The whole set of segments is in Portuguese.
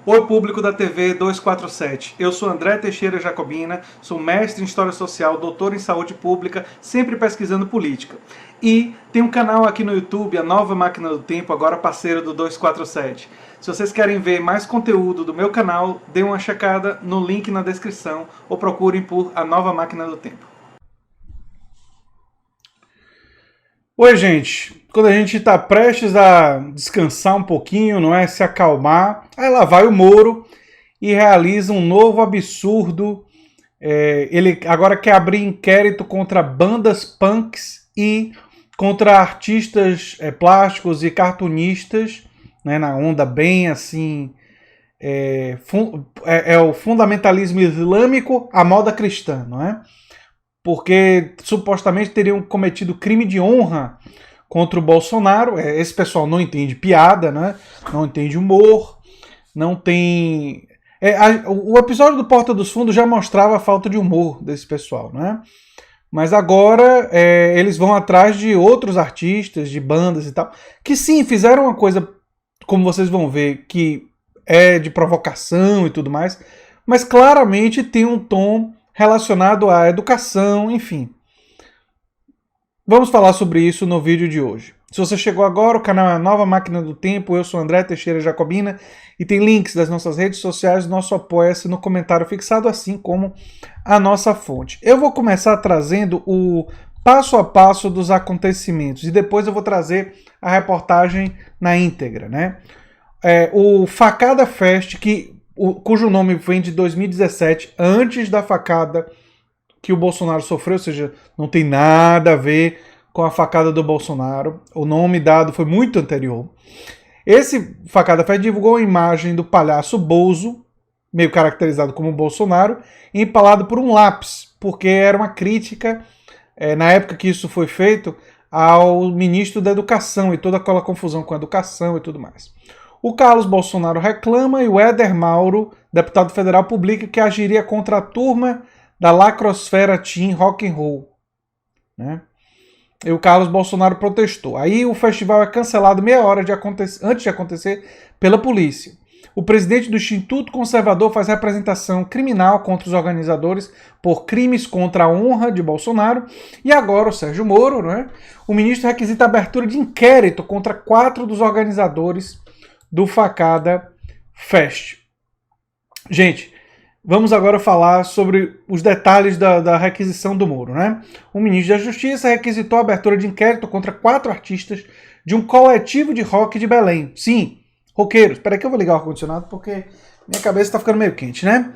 Oi, público da TV 247. Eu sou André Teixeira Jacobina, sou mestre em História Social, doutor em Saúde Pública, sempre pesquisando política. E tem um canal aqui no YouTube, a Nova Máquina do Tempo, agora parceiro do 247. Se vocês querem ver mais conteúdo do meu canal, dê uma checada no link na descrição ou procurem por a Nova Máquina do Tempo. Oi, gente. Quando a gente está prestes a descansar um pouquinho, não é? Se acalmar, aí lá vai o Moro e realiza um novo absurdo. Ele agora quer abrir inquérito contra bandas punks e contra artistas plásticos e cartunistas, né? Na onda bem assim. É o fundamentalismo islâmico à moda cristã, não é? Porque supostamente teriam cometido crime de honra contra o Bolsonaro. Esse pessoal não entende piada, né? Não entende humor, não tem... O episódio do Porta dos Fundos já mostrava a falta de humor desse pessoal, né? Mas agora eles vão atrás de outros artistas, de bandas e tal, que sim, fizeram uma coisa, como vocês vão ver, que é de provocação e tudo mais, mas claramente tem um tom relacionado à educação, enfim. Vamos falar sobre isso no vídeo de hoje. Se você chegou agora, o canal é a Nova Máquina do Tempo, eu sou André Teixeira Jacobina e tem links das nossas redes sociais, do nosso Apoia-se no comentário fixado, assim como a nossa fonte. Eu vou começar trazendo o passo a passo dos acontecimentos e depois eu vou trazer a reportagem na íntegra, né? O Facada Fest, cujo nome vem de 2017, antes da facada que o Bolsonaro sofreu, ou seja, não tem nada a ver com a facada do Bolsonaro. O nome dado foi muito anterior. Esse Facada Fest divulgou a imagem do palhaço Bozo, meio caracterizado como Bolsonaro, empalado por um lápis, porque era uma crítica, na época que isso foi feito, ao ministro da Educação e toda aquela confusão com a educação e tudo mais. O Carlos Bolsonaro reclama e o Éder Mauro, deputado federal, publica que agiria contra a turma da lacrosfera teen rock and roll, né? E o Carlos Bolsonaro protestou. Aí o festival é cancelado meia hora antes de acontecer pela polícia. O presidente do Instituto Conservador faz representação criminal contra os organizadores por crimes contra a honra de Bolsonaro. E agora o Sérgio Moro, né? O ministro requisita a abertura de inquérito contra 4 dos organizadores do Facada Fest. Gente, vamos agora falar sobre os detalhes da requisição do Moro, né? O ministro da Justiça requisitou a abertura de inquérito contra 4 artistas de um coletivo de rock de Belém. Sim, roqueiros. Espera aí que eu vou ligar o ar-condicionado porque minha cabeça está ficando meio quente, né?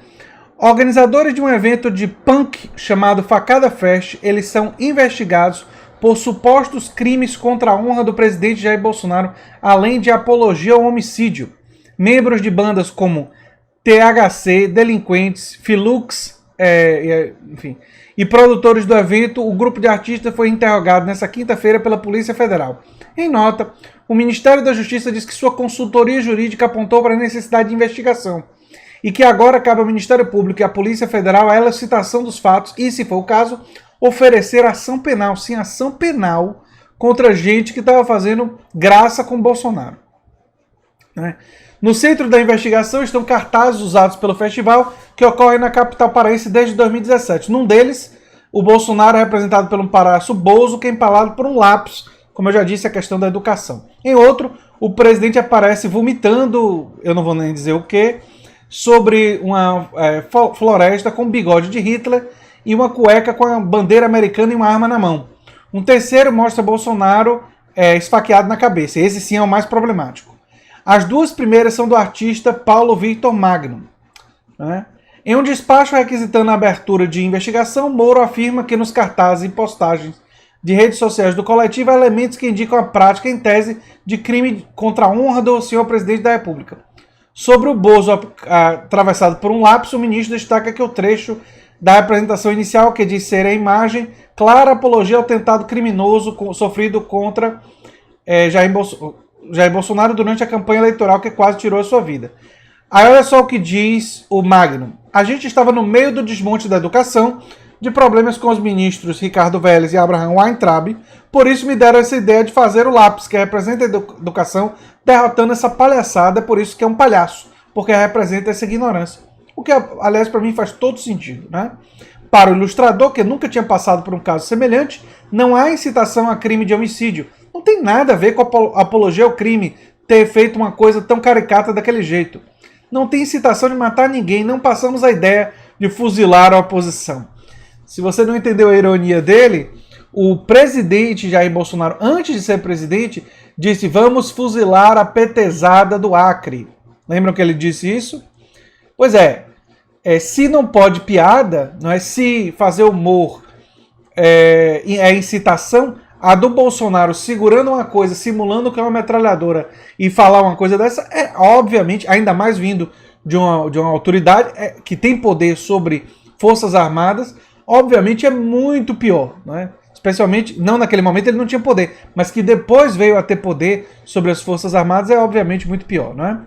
Organizadores de um evento de punk chamado Facada Fest, eles são investigados por supostos crimes contra a honra do presidente Jair Bolsonaro, além de apologia ao homicídio. Membros de bandas como THC, Delinquentes, Filux, enfim, e produtores do evento, o grupo de artistas foi interrogado nesta quinta-feira pela Polícia Federal. Em nota, o Ministério da Justiça diz que sua consultoria jurídica apontou para a necessidade de investigação e que agora cabe ao Ministério Público e à Polícia Federal a elucidação dos fatos e, se for o caso, oferecer ação penal, sim, ação penal contra gente que estava fazendo graça com Bolsonaro, né? No centro da investigação estão cartazes usados pelo festival que ocorre na capital paraense desde 2017. Num deles, o Bolsonaro é representado por um palhaço Bozo que é empalado por um lápis, como eu já disse, a questão da educação. Em outro, o presidente aparece vomitando, eu não vou nem dizer o que, sobre uma floresta com bigode de Hitler e uma cueca com a bandeira americana e uma arma na mão. Um terceiro mostra Bolsonaro esfaqueado na cabeça. Esse sim é o mais problemático. As duas primeiras são do artista Paulo Victor Magno, né? Em um despacho requisitando a abertura de investigação, Moro afirma que nos cartazes e postagens de redes sociais do coletivo há elementos que indicam a prática em tese de crime contra a honra do senhor presidente da República. Sobre o Bozo atravessado por um lápis, o ministro destaca que o trecho da apresentação inicial, que diz ser a imagem, clara apologia ao tentado criminoso sofrido contra Jair Bolsonaro durante a campanha eleitoral que quase tirou a sua vida. Aí olha só o que diz o Magno. A gente estava no meio do desmonte da educação, de problemas com os ministros Ricardo Vélez e Abraham Weintraub, por isso me deram essa ideia de fazer o lápis, que representa a educação, derrotando essa palhaçada, por isso que é um palhaço. porque representa essa ignorância. O que, aliás, para mim faz todo sentido, né? Para o ilustrador, que nunca tinha passado por um caso semelhante, não há incitação a crime de homicídio. Não tem nada a ver com a apologia ao crime ter feito uma coisa tão caricata daquele jeito. Não tem incitação de matar ninguém, não passamos a ideia de fuzilar a oposição. Se você não entendeu a ironia dele, o presidente Jair Bolsonaro, antes de ser presidente, disse: vamos fuzilar a petezada do Acre. Lembram que ele disse isso? Pois é, se não pode piada, não é, se fazer humor é incitação, a do Bolsonaro segurando uma coisa, simulando que é uma metralhadora e falar uma coisa dessa, é obviamente, ainda mais vindo de uma autoridade que tem poder sobre Forças Armadas, obviamente é muito pior, né? Especialmente, não naquele momento ele não tinha poder, mas que depois veio a ter poder sobre as Forças Armadas é obviamente muito pior, né?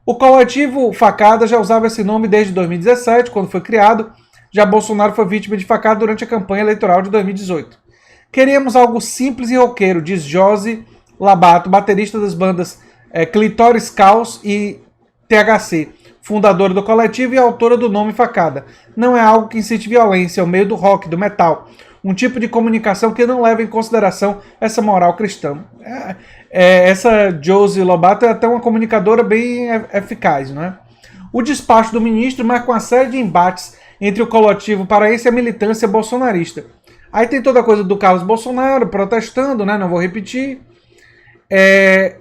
O coletivo Facada já usava esse nome desde 2017, quando foi criado. Já Bolsonaro foi vítima de facada durante a campanha eleitoral de 2018. Queríamos algo simples e roqueiro, diz Josi Labato, baterista das bandas Clitóris Caos e THC, fundadora do coletivo e autora do nome Facada. Não é algo que incite violência, é o meio do rock, do metal. Um tipo de comunicação que não leva em consideração essa moral cristã. Essa Josi Lobato é até uma comunicadora bem eficaz, não é? O despacho do ministro marca uma série de embates entre o coletivo paraense e a militância bolsonarista. Aí tem toda a coisa do Carlos Bolsonaro protestando, né? Não vou repetir.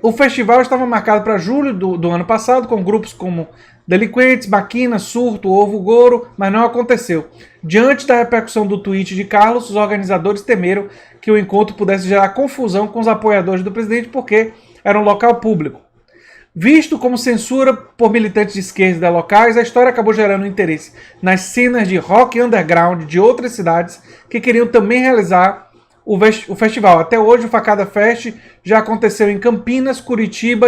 O festival estava marcado para julho do ano passado, com grupos como Delinquentes, Maquina, Surto, Ovo Goro, mas não aconteceu. Diante da repercussão do tweet de Carlos, os organizadores temeram que o encontro pudesse gerar confusão com os apoiadores do presidente, porque era um local público. Visto como censura por militantes de esquerda locais, a história acabou gerando interesse nas cenas de rock underground de outras cidades que queriam também realizar o festival. Até hoje, o Facada Fest já aconteceu em Campinas, Curitiba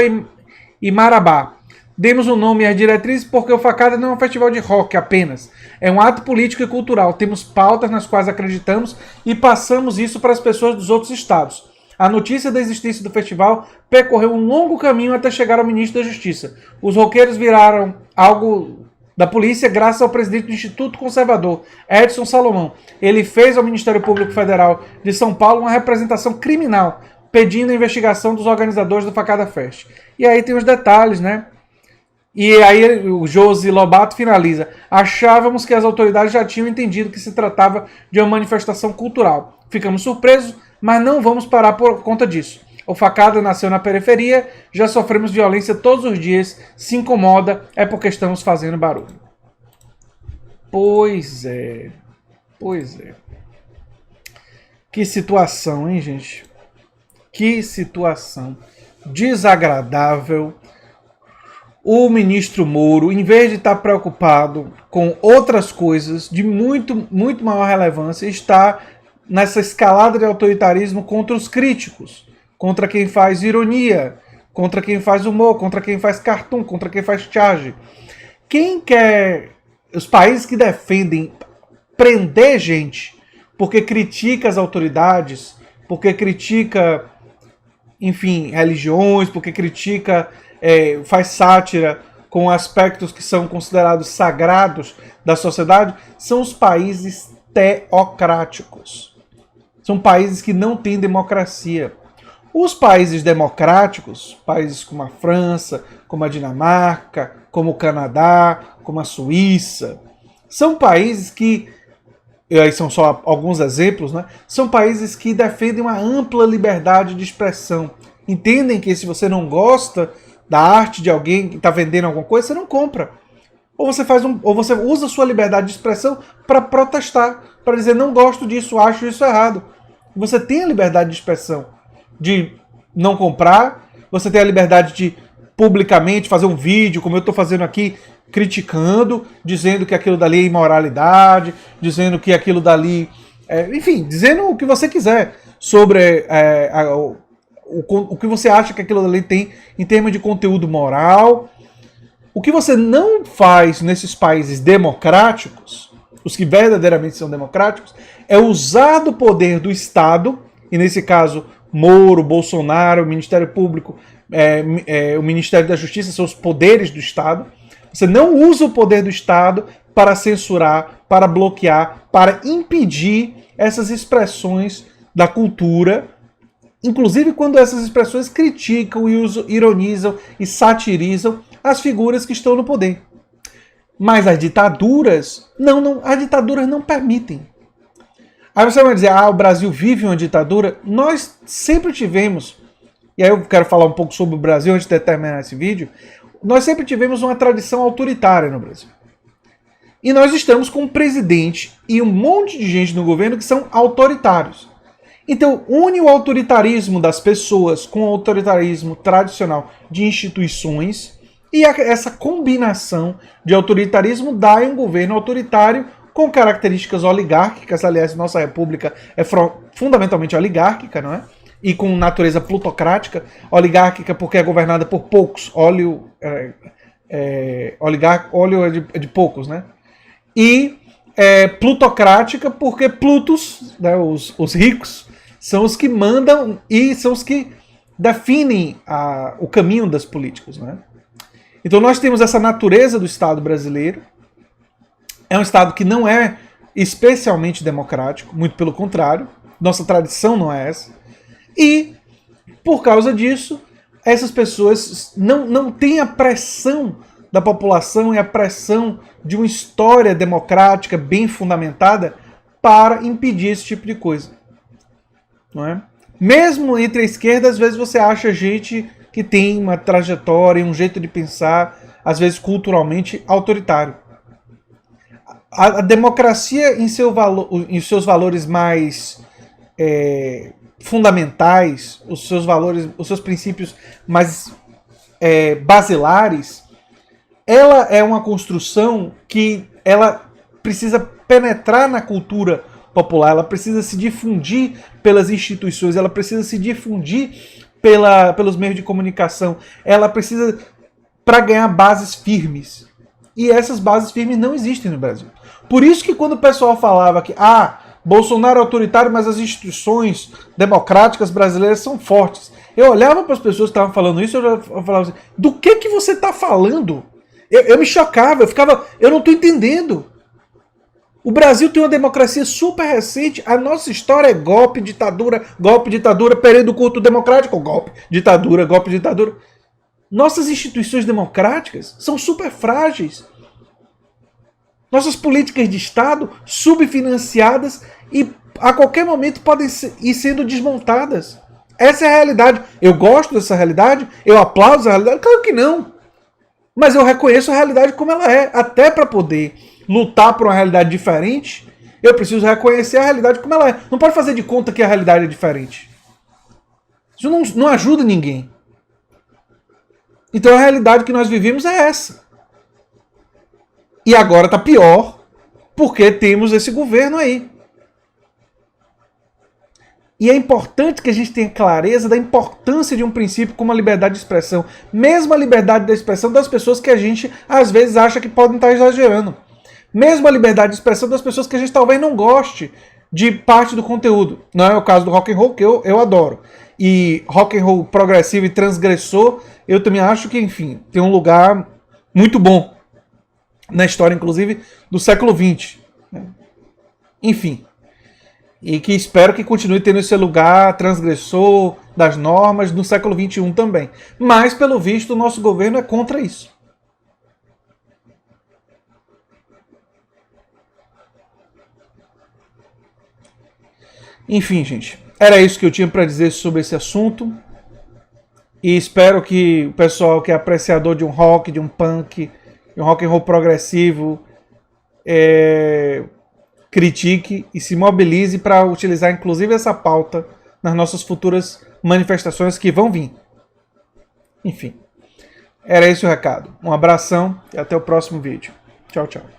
e Marabá. Demos o nome às diretrizes porque o Facada não é um festival de rock apenas. É um ato político e cultural. Temos pautas nas quais acreditamos e passamos isso para as pessoas dos outros estados. A notícia da existência do festival percorreu um longo caminho até chegar ao ministro da Justiça. Os roqueiros viraram algo da polícia graças ao presidente do Instituto Conservador, Edson Salomão. Ele fez ao Ministério Público Federal de São Paulo uma representação criminal, pedindo a investigação dos organizadores do Facada Fest. E aí tem os detalhes, né? E aí o Josi Lobato finaliza: achávamos que as autoridades já tinham entendido que se tratava de uma manifestação cultural. Ficamos surpresos, mas não vamos parar por conta disso. O Facada nasceu na periferia, já sofremos violência todos os dias, se incomoda, é porque estamos fazendo barulho. Pois é. Que situação, hein, gente? Que situação desagradável. O ministro Moro, em vez de estar preocupado com outras coisas de muito maior relevância, está nessa escalada de autoritarismo contra os críticos, contra quem faz ironia, contra quem faz humor, contra quem faz cartoon, contra quem faz charge. Quem quer... Os países que defendem prender gente porque critica as autoridades, porque critica, enfim, religiões, porque critica... faz sátira com aspectos que são considerados sagrados da sociedade, são os países teocráticos. São países que não têm democracia. Os países democráticos, países como a França, como a Dinamarca, como o Canadá, como a Suíça, são países que, e aí são só alguns exemplos, né? São países que defendem uma ampla liberdade de expressão. Entendem que se você não gosta da arte de alguém que está vendendo alguma coisa, você não compra. Ou você usa a sua liberdade de expressão para protestar, para dizer: não gosto disso, acho isso errado. Você tem a liberdade de expressão de não comprar, você tem a liberdade de publicamente fazer um vídeo, como eu estou fazendo aqui, criticando, dizendo que aquilo dali é imoralidade, dizendo que aquilo dali... enfim, dizendo o que você quiser sobre... o que você acha que aquilo ali tem em termos de conteúdo moral. O que você não faz nesses países democráticos, os que verdadeiramente são democráticos, é usar do poder do Estado, e nesse caso Moro, Bolsonaro, o Ministério Público, o Ministério da Justiça, são os poderes do Estado, Você não usa o poder do Estado para censurar, para bloquear, para impedir essas expressões da cultura, inclusive quando essas expressões criticam e ironizam e satirizam as figuras que estão no poder. Mas as ditaduras, as ditaduras não permitem. Aí você vai dizer, o Brasil vive uma ditadura? Nós sempre tivemos, e aí eu quero falar um pouco sobre o Brasil antes de terminar esse vídeo, nós sempre tivemos uma tradição autoritária no Brasil. E nós estamos com um presidente e um monte de gente no governo que são autoritários. Então, une o autoritarismo das pessoas com o autoritarismo tradicional de instituições, e essa combinação de autoritarismo dá um governo autoritário com características oligárquicas. Aliás, nossa república é fundamentalmente oligárquica, não é? E com natureza plutocrática. Oligárquica porque é governada por poucos. Óleo é de poucos, né? E plutocrática porque Plutos, né, os ricos, são os que mandam e são os que definem o caminho das políticas, né? Então nós temos essa natureza do Estado brasileiro. É um Estado que não é especialmente democrático, muito pelo contrário. Nossa tradição não é essa. E, por causa disso, essas pessoas não têm a pressão da população e a pressão de uma história democrática bem fundamentada para impedir esse tipo de coisa. Não é? Mesmo entre a esquerda, às vezes você acha gente que tem uma trajetória, um jeito de pensar, às vezes culturalmente autoritário. A democracia em seus valores mais fundamentais, os seus princípios mais basilares, ela é uma construção que ela precisa penetrar na cultura popular, ela precisa se difundir pelas instituições, ela precisa se difundir pelos meios de comunicação, ela precisa para ganhar bases firmes. E essas bases firmes não existem no Brasil. Por isso que quando o pessoal falava que Bolsonaro é autoritário, mas as instituições democráticas brasileiras são fortes. Eu olhava para as pessoas que estavam falando isso, eu falava assim, do que você está falando? Eu me chocava, eu não estou entendendo. O Brasil tem uma democracia super recente, a nossa história é golpe, ditadura, período curto democrático, golpe, ditadura. Nossas instituições democráticas são super frágeis. Nossas políticas de Estado subfinanciadas e a qualquer momento podem ir sendo desmontadas. Essa é a realidade. Eu gosto dessa realidade? Eu aplaudo essa realidade? Claro que não. Mas eu reconheço a realidade como ela é. Até para poder lutar por uma realidade diferente, eu preciso reconhecer a realidade como ela é. Não pode fazer de conta que a realidade é diferente. Isso não ajuda ninguém. Então a realidade que nós vivemos é essa. E agora está pior, porque temos esse governo aí. E é importante que a gente tenha clareza da importância de um princípio como a liberdade de expressão. Mesmo a liberdade de expressão das pessoas que a gente, às vezes, acha que podem estar exagerando. Mesmo a liberdade de expressão das pessoas que a gente talvez não goste de parte do conteúdo. Não é o caso do rock and roll, que eu adoro. E rock and roll progressivo e transgressor, eu também acho que, enfim, tem um lugar muito bom na história, inclusive, do século XX. Enfim. E que espero que continue tendo esse lugar transgressor das normas no século XXI também. Mas, pelo visto, o nosso governo é contra isso. Enfim, gente. Era isso que eu tinha para dizer sobre esse assunto. E espero que o pessoal que é apreciador de um rock, de um punk, de um rock and roll progressivo, critique e se mobilize para utilizar inclusive essa pauta nas nossas futuras manifestações que vão vir. Enfim, era esse o recado. Um abração e até o próximo vídeo. Tchau, tchau.